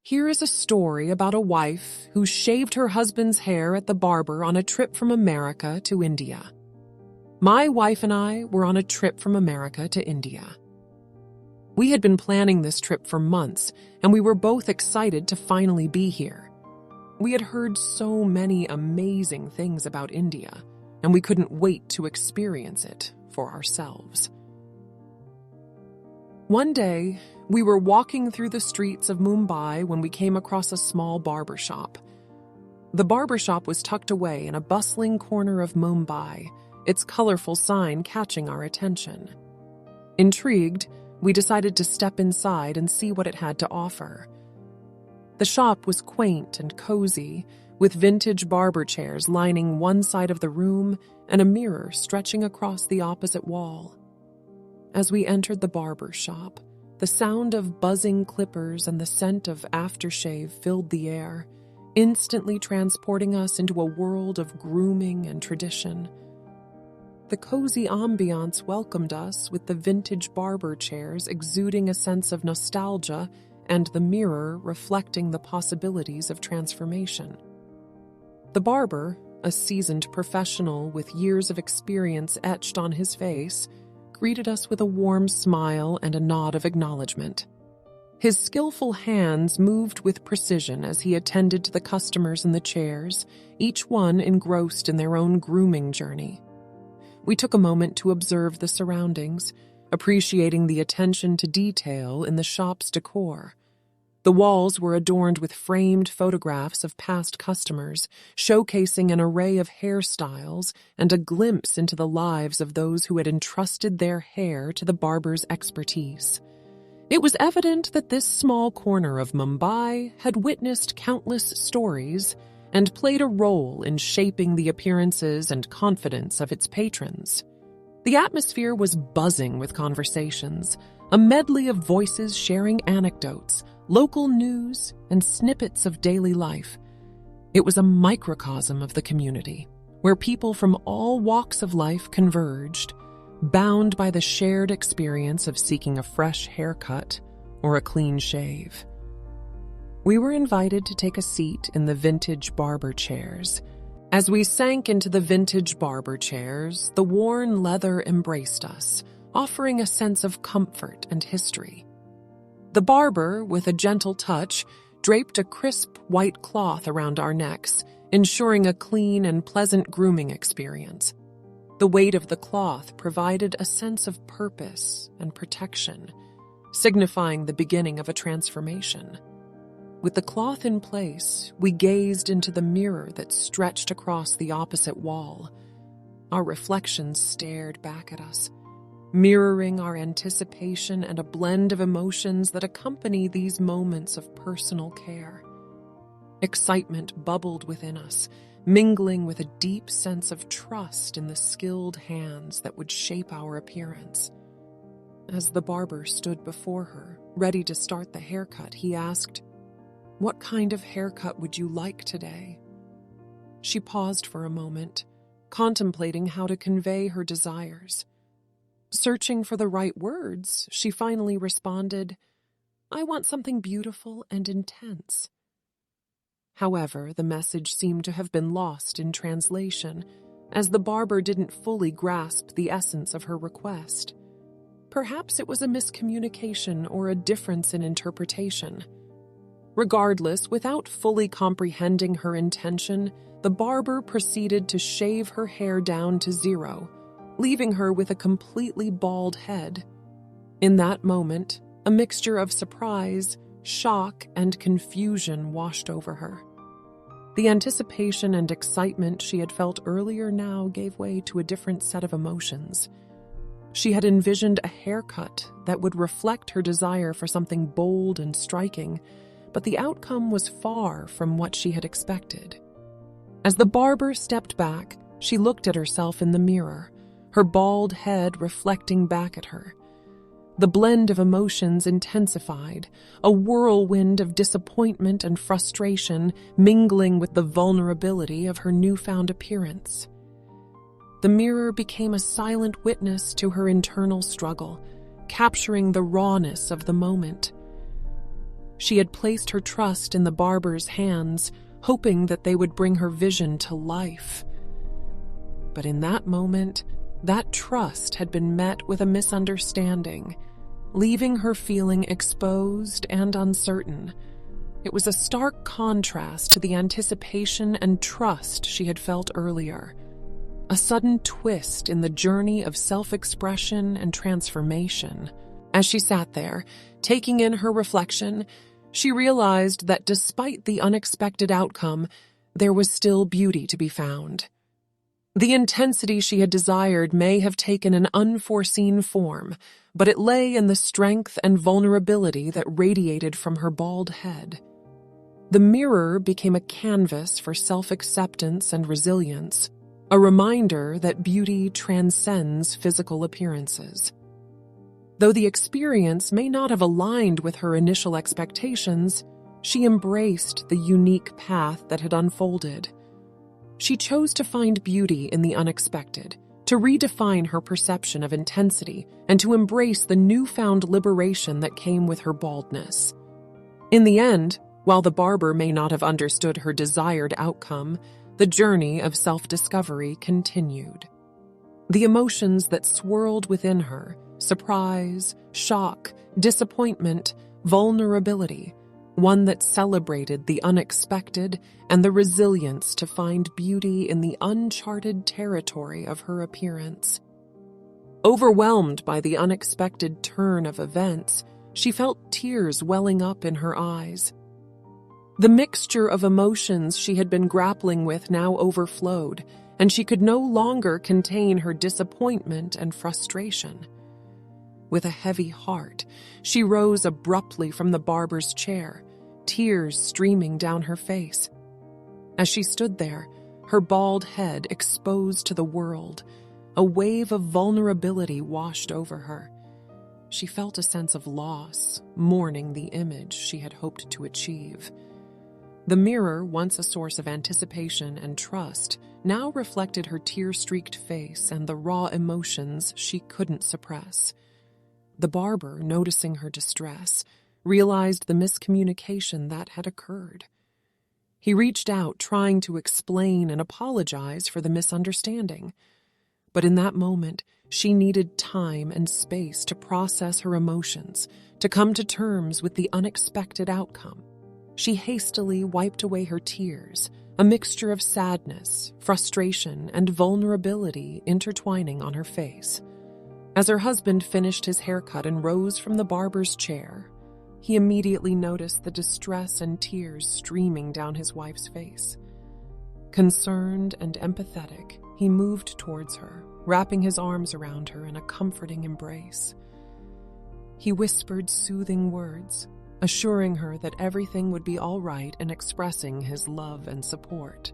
Here is a story about a wife who shaved her husband's hair at the barber on a trip from America to India. My wife and I were on a trip from America to India. We had been planning this trip for months, and we were both excited to finally be here. We had heard so many amazing things about India, and we couldn't wait to experience it for ourselves. One day, we were walking through the streets of Mumbai when we came across a small barber shop. The barber shop was tucked away in a bustling corner of Mumbai, its colorful sign catching our attention. Intrigued, we decided to step inside and see what it had to offer. The shop was quaint and cozy, with vintage barber chairs lining one side of the room and a mirror stretching across the opposite wall. As we entered the barber shop, the sound of buzzing clippers and the scent of aftershave filled the air, instantly transporting us into a world of grooming and tradition. The cozy ambiance welcomed us with the vintage barber chairs exuding a sense of nostalgia and the mirror reflecting the possibilities of transformation. The barber, a seasoned professional with years of experience etched on his face, greeted us with a warm smile and a nod of acknowledgement. His skillful hands moved with precision as he attended to the customers in the chairs, each one engrossed in their own grooming journey. We took a moment to observe the surroundings, appreciating the attention to detail in the shop's decor. The walls were adorned with framed photographs of past customers, showcasing an array of hairstyles and a glimpse into the lives of those who had entrusted their hair to the barber's expertise. It was evident that this small corner of Mumbai had witnessed countless stories and played a role in shaping the appearances and confidence of its patrons. The atmosphere was buzzing with conversations, a medley of voices sharing anecdotes, local news, and snippets of daily life. It was a microcosm of the community, where people from all walks of life converged, bound by the shared experience of seeking a fresh haircut or a clean shave. We were invited to take a seat in the vintage barber chairs. As we sank into the vintage barber chairs, the worn leather embraced us, offering a sense of comfort and history. The barber, with a gentle touch, draped a crisp white cloth around our necks, ensuring a clean and pleasant grooming experience. The weight of the cloth provided a sense of purpose and protection, signifying the beginning of a transformation. With the cloth in place, we gazed into the mirror that stretched across the opposite wall. Our reflections stared back at us, mirroring our anticipation and a blend of emotions that accompany these moments of personal care. Excitement bubbled within us, mingling with a deep sense of trust in the skilled hands that would shape our appearance. As the barber stood before her, ready to start the haircut, he asked, "What kind of haircut would you like today?" She paused for a moment, contemplating how to convey her desires. Searching for the right words, she finally responded, "I want something beautiful and intense." However, the message seemed to have been lost in translation, as the barber didn't fully grasp the essence of her request. Perhaps it was a miscommunication or a difference in interpretation. Regardless, without fully comprehending her intention, the barber proceeded to shave her hair down to zero, leaving her with a completely bald head. In that moment, a mixture of surprise, shock, and confusion washed over her. The anticipation and excitement she had felt earlier now gave way to a different set of emotions. She had envisioned a haircut that would reflect her desire for something bold and striking, but the outcome was far from what she had expected. As the barber stepped back, she looked at herself in the mirror, her bald head reflecting back at her. The blend of emotions intensified, a whirlwind of disappointment and frustration mingling with the vulnerability of her newfound appearance. The mirror became a silent witness to her internal struggle, capturing the rawness of the moment. She had placed her trust in the barber's hands, hoping that they would bring her vision to life. But in that moment, that trust had been met with a misunderstanding, leaving her feeling exposed and uncertain. It was a stark contrast to the anticipation and trust she had felt earlier. A sudden twist in the journey of self-expression and transformation. As she sat there, taking in her reflection, she realized that despite the unexpected outcome, there was still beauty to be found. The intensity she had desired may have taken an unforeseen form, but it lay in the strength and vulnerability that radiated from her bald head. The mirror became a canvas for self-acceptance and resilience, a reminder that beauty transcends physical appearances. Though the experience may not have aligned with her initial expectations, she embraced the unique path that had unfolded. She chose to find beauty in the unexpected, to redefine her perception of intensity, and to embrace the newfound liberation that came with her baldness. In the end, while the barber may not have understood her desired outcome, the journey of self-discovery continued. The emotions that swirled within her, surprise, shock, disappointment, vulnerability, one that celebrated the unexpected and the resilience to find beauty in the uncharted territory of her appearance. Overwhelmed by the unexpected turn of events, she felt tears welling up in her eyes. The mixture of emotions she had been grappling with now overflowed, and she could no longer contain her disappointment and frustration. With a heavy heart, she rose abruptly from the barber's chair, tears streaming down her face. As she stood there, her bald head exposed to the world, a wave of vulnerability washed over her. She felt a sense of loss, mourning the image she had hoped to achieve. The mirror, once a source of anticipation and trust, now reflected her tear-streaked face and the raw emotions she couldn't suppress. The barber, noticing her distress, realized the miscommunication that had occurred. He reached out, trying to explain and apologize for the misunderstanding. But in that moment, she needed time and space to process her emotions, to come to terms with the unexpected outcome. She hastily wiped away her tears, a mixture of sadness, frustration, and vulnerability intertwining on her face. As her husband finished his haircut and rose from the barber's chair, he immediately noticed the distress and tears streaming down his wife's face. Concerned and empathetic, he moved towards her, wrapping his arms around her in a comforting embrace. He whispered soothing words, assuring her that everything would be all right and expressing his love and support.